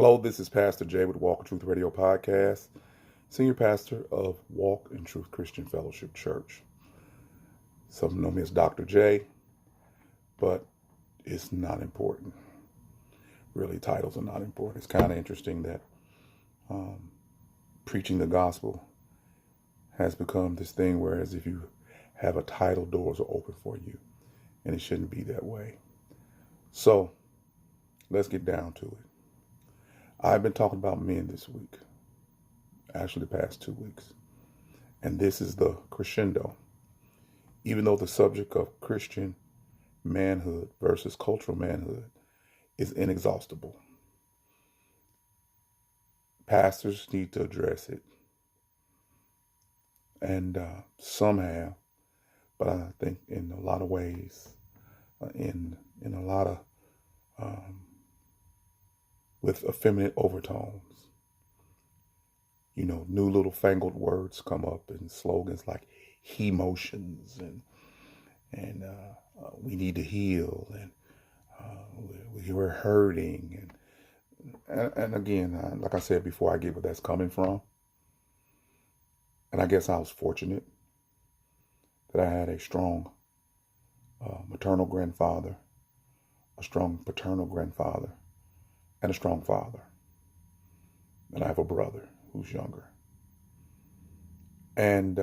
Hello, this is Pastor Jay with Walk in Truth Radio Podcast, Senior Pastor of Walk in Truth Christian Fellowship Church. Some know me as Dr. J, but it's not important. Really, titles are not important. It's kind of interesting that preaching the gospel has become this thing, whereas if you have a title, doors are open for you, and it shouldn't be that way. So, let's get down to it. I've been talking about men this week, actually the past 2 weeks, and this is the crescendo. Even though the subject of Christian manhood versus cultural manhood is inexhaustible, pastors need to address it, and some have, but I think in a lot of ways, in a lot of with effeminate overtones. You know, new little fangled words come up and slogans like he-motions and we need to heal and we're hurting. And again, like I said before, I get where that's coming from. And I guess I was fortunate that I had a strong maternal grandfather, a strong paternal grandfather, and a strong father. And I have a brother who's younger. And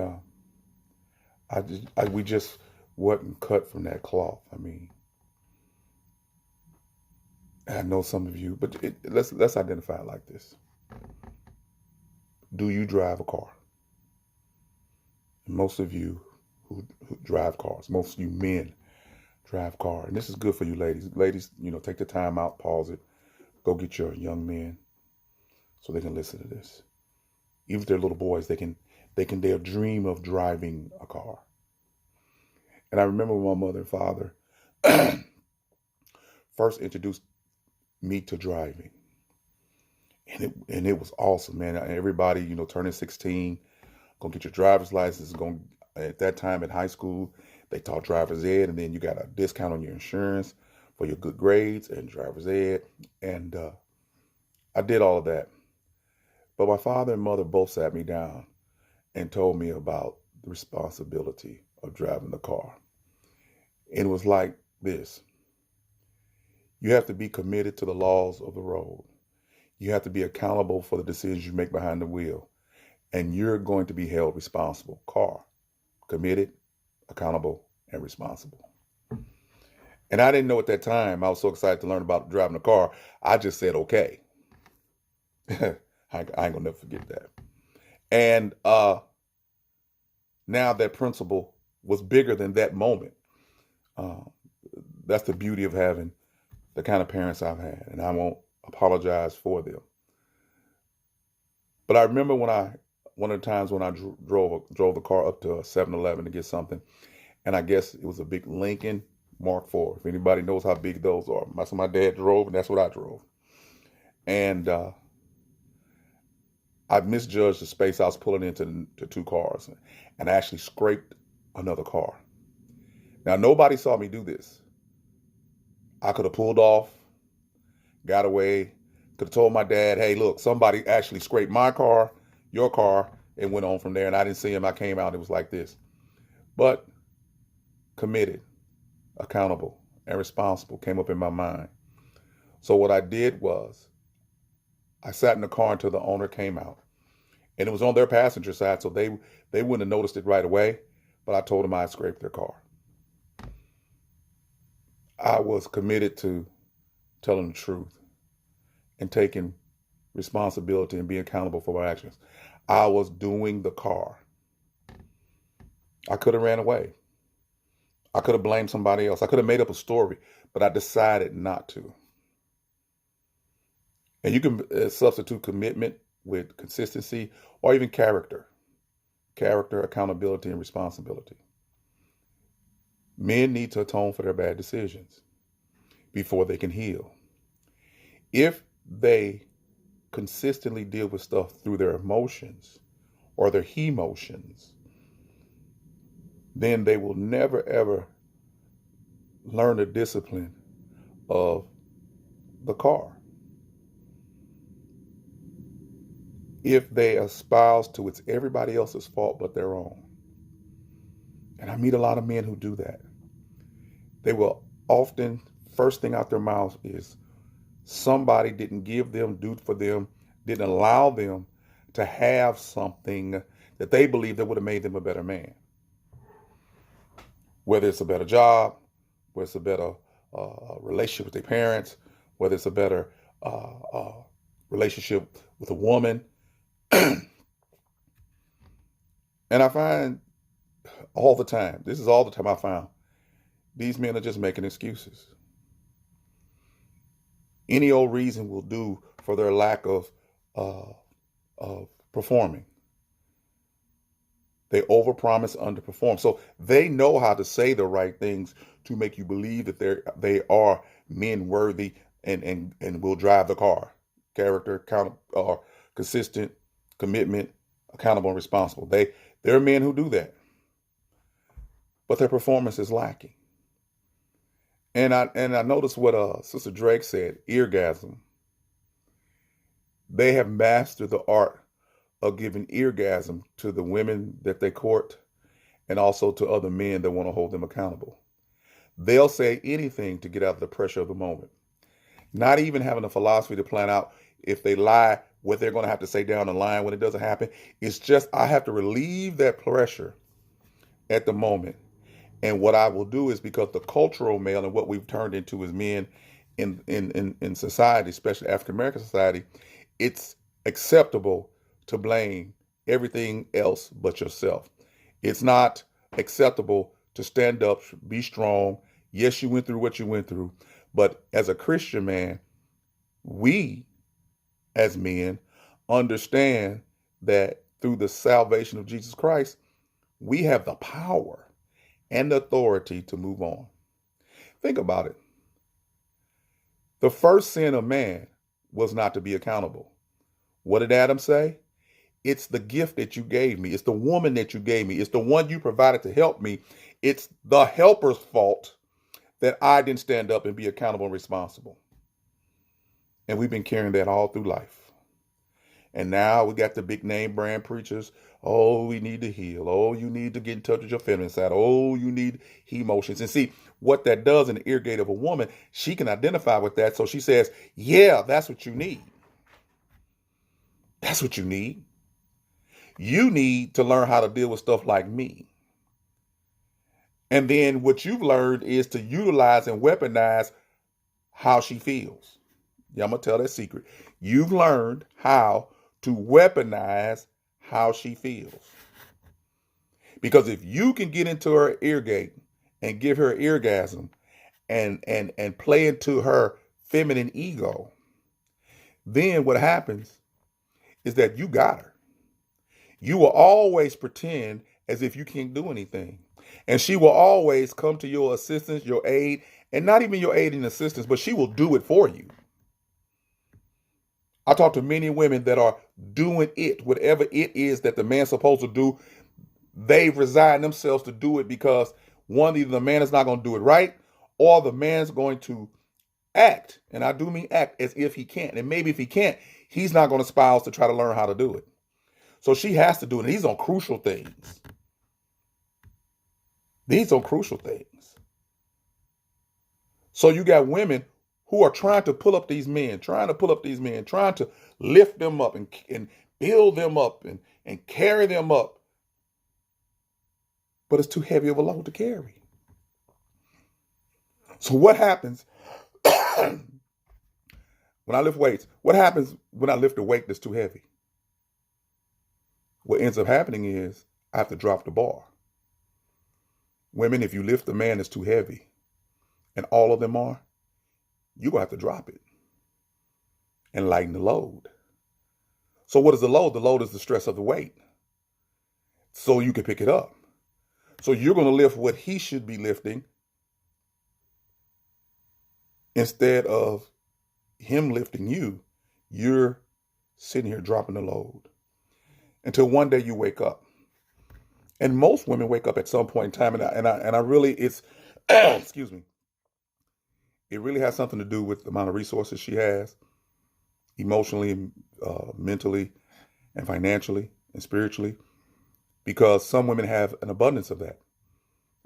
we just wasn't cut from that cloth. I mean, I know some of you, but let's identify it like this. Do you drive a car? And most of you who drive cars, most of you men drive cars. And this is good for you ladies. Ladies, take the time out, pause it. Go get your young men so they can listen to this. Even if they're little boys, they'll dream of driving a car. And I remember when my mother and father first introduced me to driving. And it was awesome, man. Everybody, turning 16, gonna get your driver's license. At that time in high school, they taught driver's ed, and then you got a discount on your insurance for your good grades and driver's ed. And I did all of that. But my father and mother both sat me down and told me about the responsibility of driving the car. And it was like this. You have to be committed to the laws of the road. You have to be accountable for the decisions you make behind the wheel. And you're going to be held responsible. Car. Committed, accountable, and responsible. And I didn't know at that time. I was so excited to learn about driving a car. I just said, okay. I ain't gonna never forget that. And now that principle was bigger than that moment. That's the beauty of having the kind of parents I've had, and I won't apologize for them. But I remember one of the times when I drove the car up to a 7-Eleven to get something, and I guess it was a big Lincoln Mark IV. If anybody knows how big those are, that's what my dad drove, and that's what I drove. And I misjudged the space I was pulling into two cars, and I actually scraped another car. Now, nobody saw me do this. I could have pulled off, got away, could have told my dad, hey, look, somebody actually scraped my car, your car, and went on from there. And I didn't see him. I came out, it was like this. But committed, accountable, and responsible came up in my mind. So what I did was I sat in the car until the owner came out. And it was on their passenger side, so they wouldn't have noticed it right away. But I told them I had scraped their car. I was committed to telling the truth and taking responsibility and being accountable for my actions. I was doing the car. I could have ran away. I could have blamed somebody else. I could have made up a story, but I decided not to. And you can substitute commitment with consistency or even character. Character, accountability, and responsibility. Men need to atone for their bad decisions before they can heal. If they consistently deal with stuff through their emotions or their he-motions, then they will never, ever learn the discipline of the car. if they espouse to it's everybody else's fault but their own. And I meet a lot of men who do that. They will often, first thing out their mouths is somebody didn't give them, do for them, didn't allow them to have something that they believe that would have made them a better man. Whether it's a better job, whether it's a better relationship with their parents, whether it's a better relationship with a woman. And I find all the time, this is all the time I found, these men are just making excuses. Any old reason will do for their lack of performing. They overpromise, underperform. So they know how to say the right things to make you believe that they are men worthy and will drive the car. Character, consistent, commitment, accountable, and responsible. There are men who do that, but their performance is lacking. And I noticed what Sister Drake said, eargasm. They have mastered the art of giving eargasm to the women that they court and also to other men that want to hold them accountable. They'll say anything to get out of the pressure of the moment, not even having a philosophy to plan out if they lie, what they're going to have to say down the line when it doesn't happen. It's just, I have to relieve that pressure at the moment. And what I will do is, because the cultural male and what we've turned into as men in society, especially African American society, it's acceptable to blame everything else but yourself. It's not acceptable to stand up, be strong. Yes, you went through what you went through. But as a Christian man, we as men understand that through the salvation of Jesus Christ, we have the power and the authority to move on. Think about it. The first sin of man was not to be accountable. What did Adam say? It's the gift that you gave me. It's the woman that you gave me. It's the one you provided to help me. It's the helper's fault that I didn't stand up and be accountable and responsible. And we've been carrying that all through life. And now we got the big name brand preachers. Oh, we need to heal. Oh, you need to get in touch with your feminine side. Oh, you need emotions. And see, what that does in the ear gate of a woman, she can identify with that. So she says, yeah, that's what you need. That's what you need. You need to learn how to deal with stuff like me. And then what you've learned is to utilize and weaponize how she feels. Yeah, I'm going to tell that secret. You've learned how to weaponize how she feels. Because if you can get into her ear gate and give her eargasm and play into her feminine ego, then what happens is that you got her. You will always pretend as if you can't do anything. And she will always come to your assistance, your aid, and not even your aid and assistance, but she will do it for you. I talk to many women that are doing it, whatever it is that the man's supposed to do. They've resigned themselves to do it because one, either the man is not going to do it right, or the man's going to act, and I do mean act, as if he can't. And maybe if he can't, he's not going to espouse to try to learn how to do it. So she has to do it. And these are crucial things. These are crucial things. So you got women who are trying to pull up these men, trying to lift them up and build them up and carry them up. But it's too heavy of a load to carry. So what happens when I lift weights? What happens when I lift a weight that's too heavy? What ends up happening is I have to drop the bar. Women, if you lift a man that's too heavy, and all of them are, you're going to have to drop it and lighten the load. So what is the load? The load is the stress of the weight. So you can pick it up. So you're going to lift what he should be lifting instead of him lifting you. You're sitting here dropping the load until one day you wake up. And most women wake up at some point in time, and I really, it's excuse me, it really has something to do with the amount of resources she has, emotionally, mentally, and financially and spiritually, because some women have an abundance of that,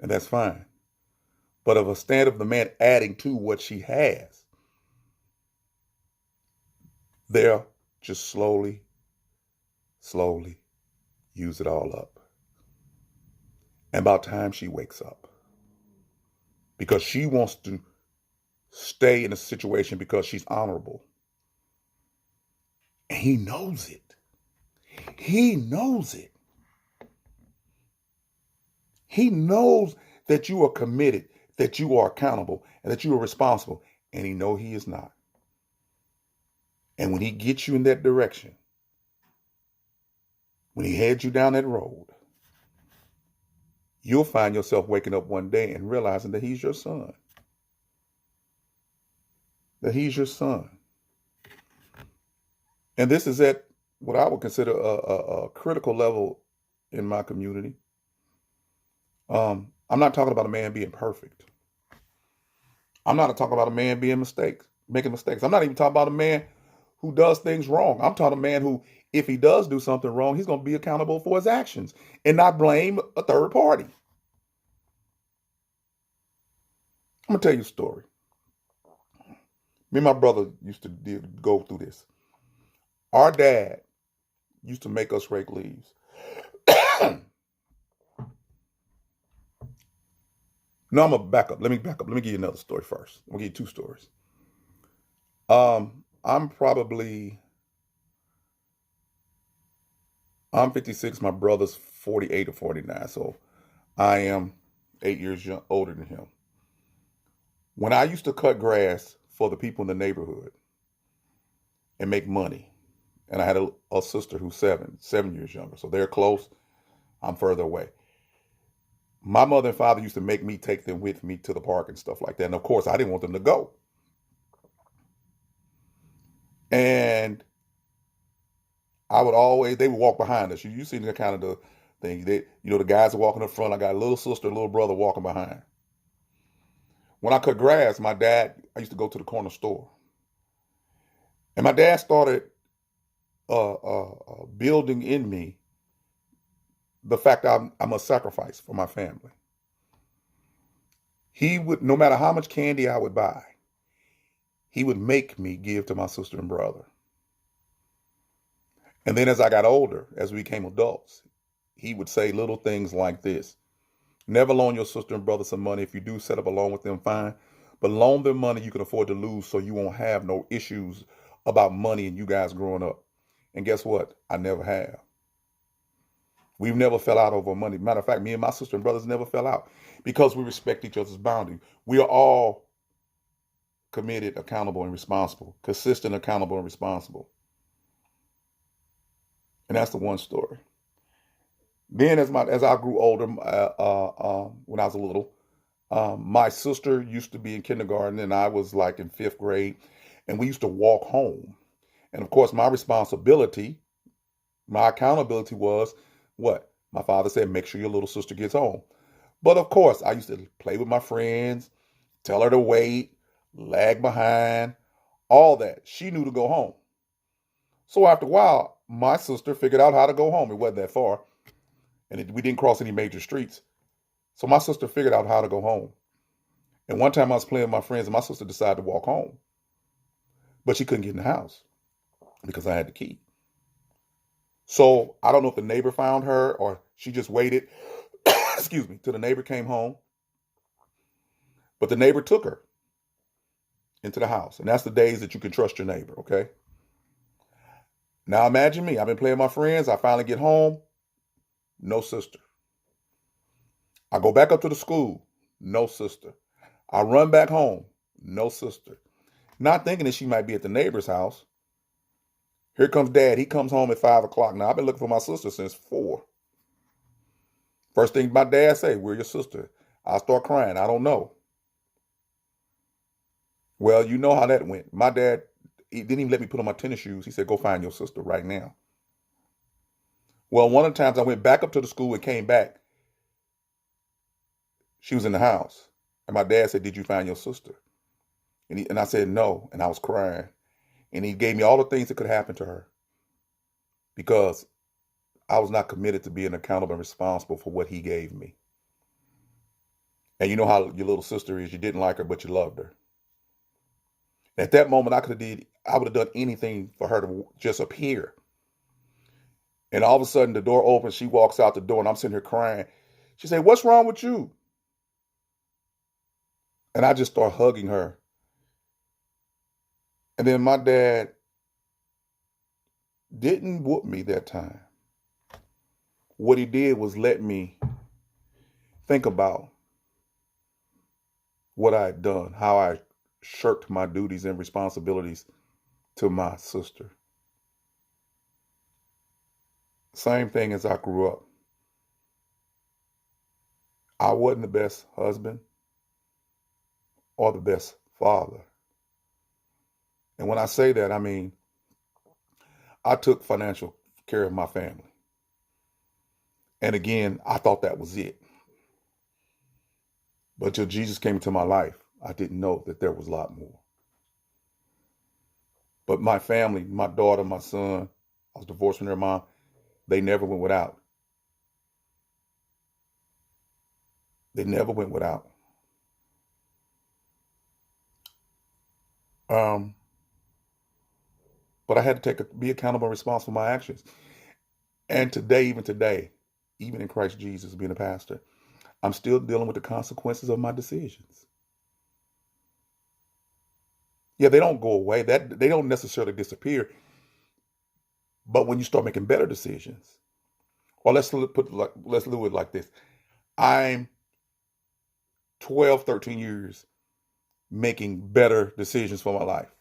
and that's fine. But of a stand of the man adding to what she has, they'll just slowly, slowly use it all up. And about time she wakes up, because she wants to stay in a situation because she's honorable. And he knows it. He knows it. He knows that you are committed, that you are accountable, and that you are responsible. And he knows he is not. And when he gets you in that direction, when he heads you down that road, you'll find yourself waking up one day and realizing that he's your son. That he's your son. And this is at what I would consider a critical level in my community. I'm not talking about a man being perfect. I'm not talking about a man making mistakes. I'm not even talking about a man who does things wrong. I'm talking about a man who, if he does do something wrong, he's going to be accountable for his actions and not blame a third party. I'm going to tell you a story. Me and my brother used to go through this. Our dad used to make us rake leaves. No, I'm going to back up. Let me back up. Let me give you another story first. I'm going to give you two stories. I'm 56. My brother's 48 or 49. So I am 8 years older than him. When I used to cut grass for the people in the neighborhood and make money, and I had a sister who's 7 years younger, so they're close. I'm further away. My mother and father used to make me take them with me to the park and stuff like that. And of course, I didn't want them to go. And they would walk behind us. You see the kind of the thing. The guys are walking up front. I got a little sister, a little brother walking behind. When I cut grass, I used to go to the corner store. And my dad started building in me the fact that I'm a sacrifice for my family. He would, no matter how much candy I would buy, he would make me give to my sister and brother. And then as I got older, as we became adults, he would say little things like this: never loan your sister and brother some money. If you do set up a loan with them, fine. But loan them money you can afford to lose, so you won't have no issues about money and you guys growing up. And guess what? I never have. We've never fell out over money. Matter of fact, me and my sister and brothers never fell out because we respect each other's boundaries. We are all committed, accountable, and responsible. Consistent, accountable, and responsible. And that's the one story. Then as I grew older, when I was a little, my sister used to be in kindergarten and I was like in fifth grade, and we used to walk home. And of course, my accountability was what? My father said, make sure your little sister gets home. But of course, I used to play with my friends, tell her to wait, lag behind, all that. She knew to go home. So after a while, my sister figured out how to go home. It wasn't that far, and we didn't cross any major streets. So my sister figured out how to go home. And one time I was playing with my friends, and my sister decided to walk home. But she couldn't get in the house because I had the key. So I don't know if the neighbor found her or she just waited, excuse me, till the neighbor came home. But the neighbor took her into the house. And that's the days that you can trust your neighbor, okay? Now imagine me. I've been playing with my friends. I finally get home. No sister. I go back up to the school. No sister. I run back home. No sister. Not thinking that she might be at the neighbor's house. Here comes dad. He comes home at 5 o'clock. Now, I've been looking for my sister since 4. First thing my dad say, where's your sister? I start crying. I don't know. Well, you know how that went. My dad, he didn't even let me put on my tennis shoes. He said, go find your sister right now. Well, one of the times I went back up to the school and came back, she was in the house. And my dad said, did you find your sister? And I said, no. And I was crying. And he gave me all the things that could happen to her. because I was not committed to being accountable and responsible for what he gave me. And you know how your little sister is. You didn't like her, but you loved her. At that moment, I would have done anything for her to just appear. And all of a sudden, the door opens. She walks out the door, and I'm sitting here crying. She said, "What's wrong with you?" And I just start hugging her. And then my dad didn't whoop me that time. What he did was let me think about what I had done, how I shirked my duties and responsibilities to my sister. Same thing as I grew up. I wasn't the best husband or the best father. And when I say that, I mean, I took financial care of my family. And again, I thought that was it. But till Jesus came into my life, I didn't know that there was a lot more. But my family, my daughter, my son, I was divorced from their mom, they never went without. They never went without. Um, but I had to be accountable and responsible for my actions. And today, even in Christ Jesus, being a pastor, I'm still dealing with the consequences of my decisions. Yeah, they don't go away. That they don't necessarily disappear. But when you start making better decisions, or let's do it like this: I'm 12, 13 years making better decisions for my life.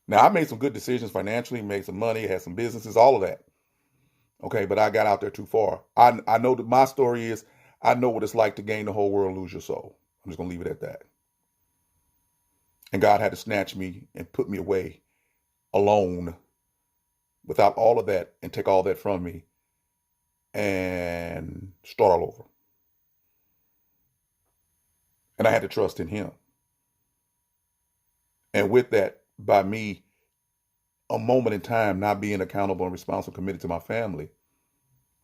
Now, I made some good decisions financially, made some money, had some businesses, all of that. Okay, but I got out there too far. I know that my story is I know what it's like to gain the whole world and lose your soul. I'm just going to leave it at that. And God had to snatch me and put me away alone without all of that and take all that from me and start all over. And I had to trust in him. And with that, by me, a moment in time, not being accountable and responsible, committed to my family,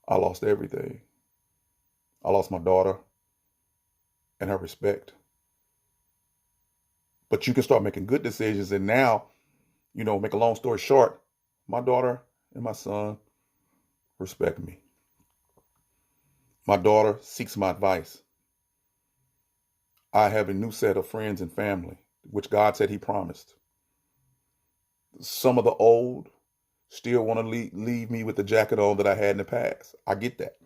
I lost everything. I lost my daughter and her respect. But you can start making good decisions. And now, make a long story short, my daughter and my son respect me. My daughter seeks my advice. I have a new set of friends and family, which God said he promised. Some of the old still want to leave me with the jacket on that I had in the past. I get that.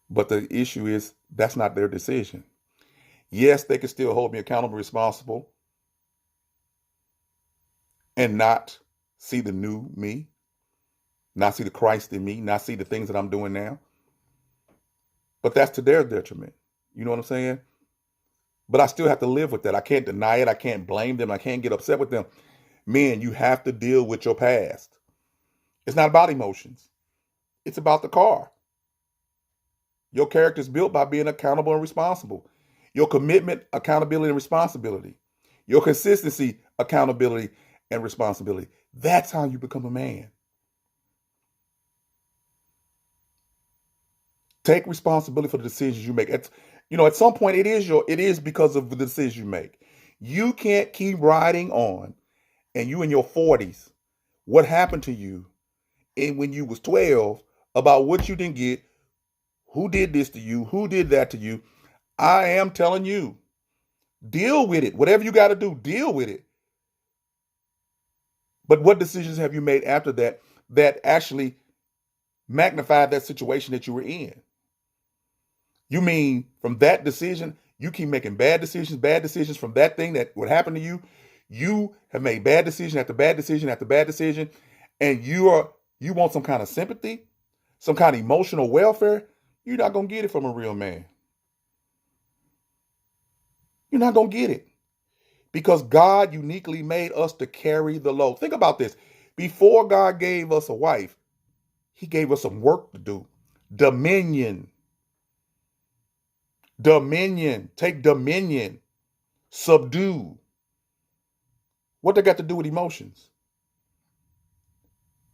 But the issue is that's not their decision. Yes, they can still hold me accountable, responsible, and not see the new me, not see the Christ in me, not see the things that I'm doing now. But that's to their detriment. You know what I'm saying? But I still have to live with that. I can't deny it. I can't blame them. I can't get upset with them. Men, you have to deal with your past. It's not about emotions. It's about the car. Your character is built by being accountable and responsible. Your commitment, accountability, and responsibility. Your consistency, accountability, and responsibility. That's how you become a man. Take responsibility for the decisions you make. At some point, it is because of the decisions you make. You can't keep riding on, and you in your 40s. What happened to you when you was 12 about what you didn't get, who did this to you, who did that to you. I am telling you, deal with it. Whatever you got to do, deal with it. But what decisions have you made after that actually magnified that situation that you were in? You mean from that decision, you keep making bad decisions from that thing that would happen to you. You have made bad decision after bad decision after bad decision, and you want some kind of sympathy, some kind of emotional welfare. You're not gonna get it from a real man. You're not gonna get it because God uniquely made us to carry the load. Think about this. Before God gave us a wife, he gave us some work to do. Dominion. Dominion. Take dominion. Subdue. What they got to do with emotions?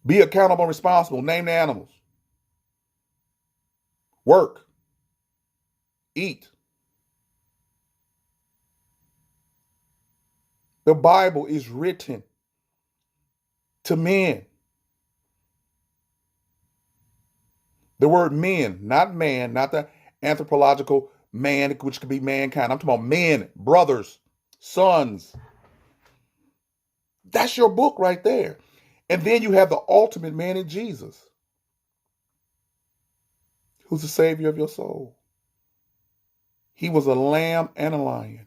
Be accountable and responsible. Name the animals. Work. Eat. The Bible is written to men. The word men, not man, not the anthropological man, which could be mankind. I'm talking about men, brothers, sons. That's your book right there. And then you have the ultimate man in Jesus, who's the savior of your soul. He was a lamb and a lion.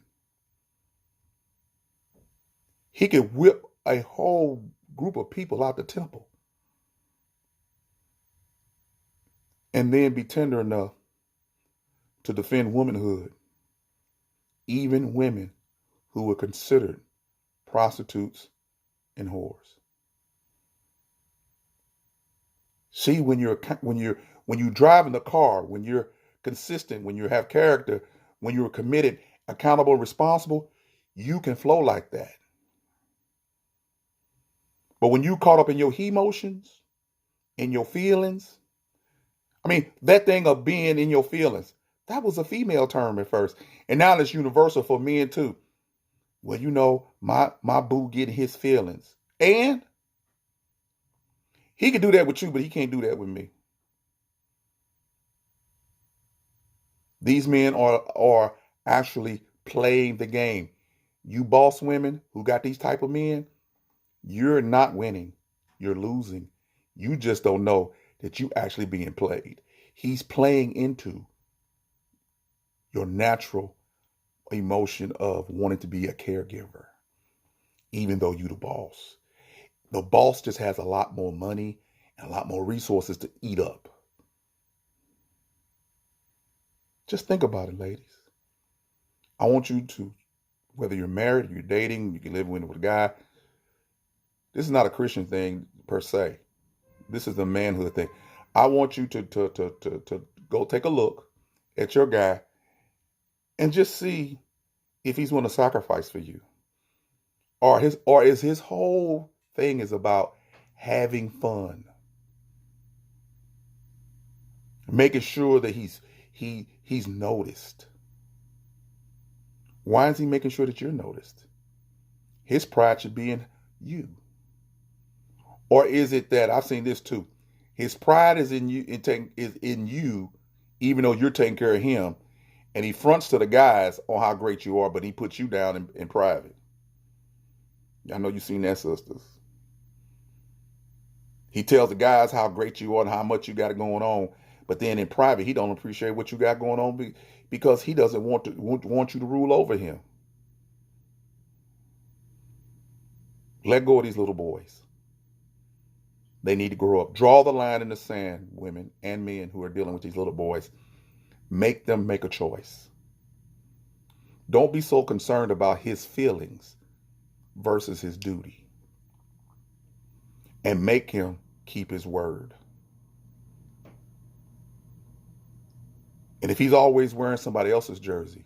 He could whip a whole group of people out the temple and then be tender enough to defend womanhood, even women who were considered prostitutes and whores. See, when you drive in the car, when you're consistent, when you have character, when you're committed, accountable, responsible, you can flow like that. But when you caught up in your emotions, in your feelings, I mean, that thing of being in your feelings, that was a female term at first. And now it's universal for men too. Well, my boo getting his feelings. And he can do that with you, but he can't do that with me. These men are actually playing the game. You boss women who got these type of men, you're not winning. You're losing. You just don't know that you actually being played. He's playing into your natural emotion of wanting to be a caregiver, even though you the boss. The boss just has a lot more money and a lot more resources to eat up. Just think about it, ladies. I want you to, whether you're married, you're dating, you can live with a guy. This is not a Christian thing per se. This is the manhood thing. I want you to go take a look at your guy and just see if he's going to sacrifice for you, or is his whole thing is about having fun, making sure that he's noticed. Why is he making sure that you're noticed? His pride should be in you. Or is it that I've seen this too? His pride is in you, is in you, even though you're taking care of him, and he fronts to the guys on how great you are, but he puts you down in private. I know you've seen that, sisters. He tells the guys how great you are and how much you got going on, but then in private, he don't appreciate what you got going on because he doesn't want you to rule over him. Let go of these little boys. They need to grow up. Draw the line in the sand, women and men who are dealing with these little boys. Make them make a choice. Don't be so concerned about his feelings versus his duty. And make him keep his word. And if he's always wearing somebody else's jersey,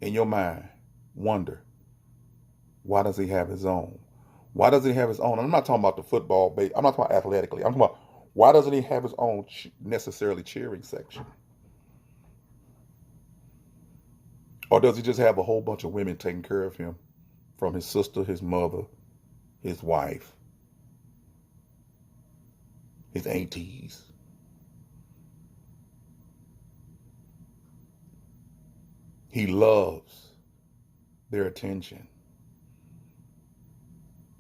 in your mind, wonder, why does he have his own? Why doesn't he have his own? I'm not talking about the football base. I'm not talking about athletically. I'm talking about why doesn't he have his own necessarily cheering section? Or does he just have a whole bunch of women taking care of him, from his sister, his mother, his wife, his aunties? He loves their attention.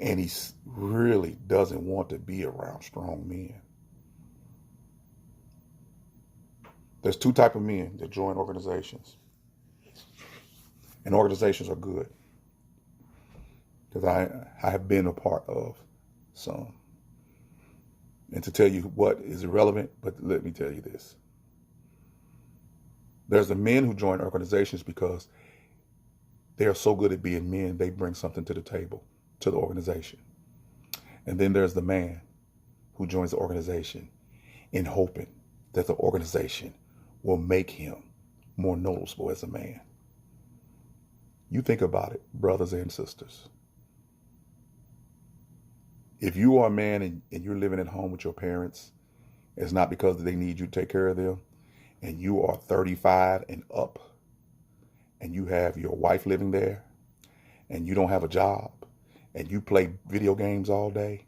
And he really doesn't want to be around strong men. There's two types of men that join organizations. And organizations are good. Because I have been a part of some. And to tell you what is irrelevant, but let me tell you this. There's the men who join organizations because they are so good at being men, they bring something to the table, to the organization. And then there's the man who joins the organization in hoping that the organization will make him more noticeable as a man. You think about it, brothers and sisters. If you are a man and you're living at home with your parents, it's not because they need you to take care of them, and you are 35 and up, and you have your wife living there, and you don't have a job, and you play video games all day,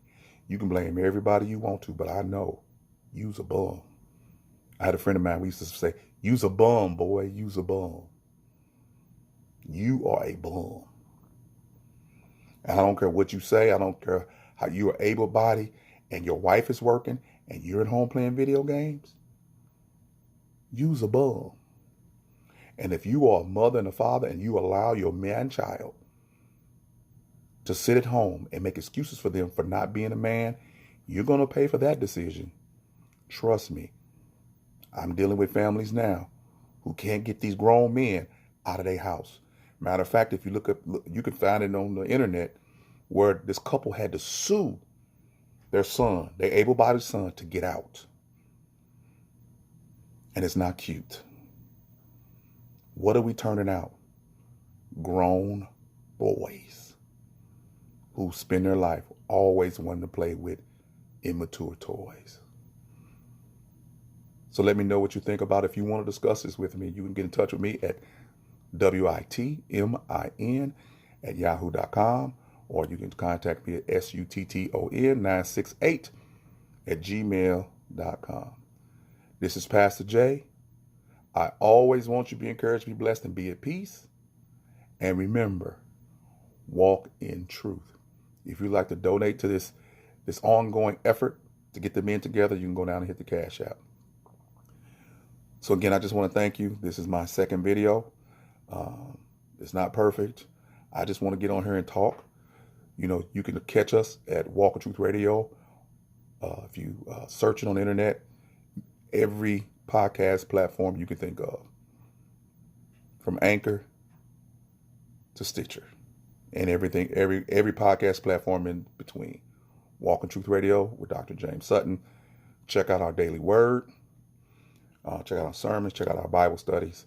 you can blame everybody you want to, but I know you's a bum. I had a friend of mine, we used to say, you's a bum, boy, you's a bum. You are a bum. And I don't care what you say. I don't care how you are able-bodied and your wife is working and you're at home playing video games. You's a bum. And if you are a mother and a father and you allow your man-child to sit at home and make excuses for them for not being a man, you're going to pay for that decision. Trust me. I'm dealing with families now who can't get these grown men out of their house. Matter of fact, if you look, you can find it on the internet where this couple had to sue their son, their able-bodied son, to get out. And it's not cute. What are we turning out? Grown boys who spend their life always wanting to play with immature toys. So let me know what you think about it. If you want to discuss this with me, you can get in touch with me at witmin@yahoo.com, or you can contact me at sutton968@gmail.com. This is Pastor Jay. I always want you to be encouraged, be blessed, and be at peace. And remember, walk in truth. If you'd like to donate to this ongoing effort to get the men together, you can go down and hit the Cash App. So again, I just want to thank you. This is my second video. It's not perfect. I just want to get on here and talk. You know, you can catch us at Walk in Truth Radio. If you search it on the internet, every podcast platform you can think of, from Anchor to Stitcher, and everything, every podcast platform in between. Walk in Truth Radio with Dr. James Sutton. Check out our daily word. Check out our sermons. Check out our Bible studies.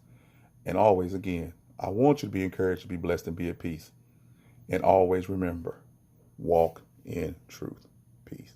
And always, again, I want you to be encouraged, to be blessed, and be at peace. And always remember, walk in truth. Peace.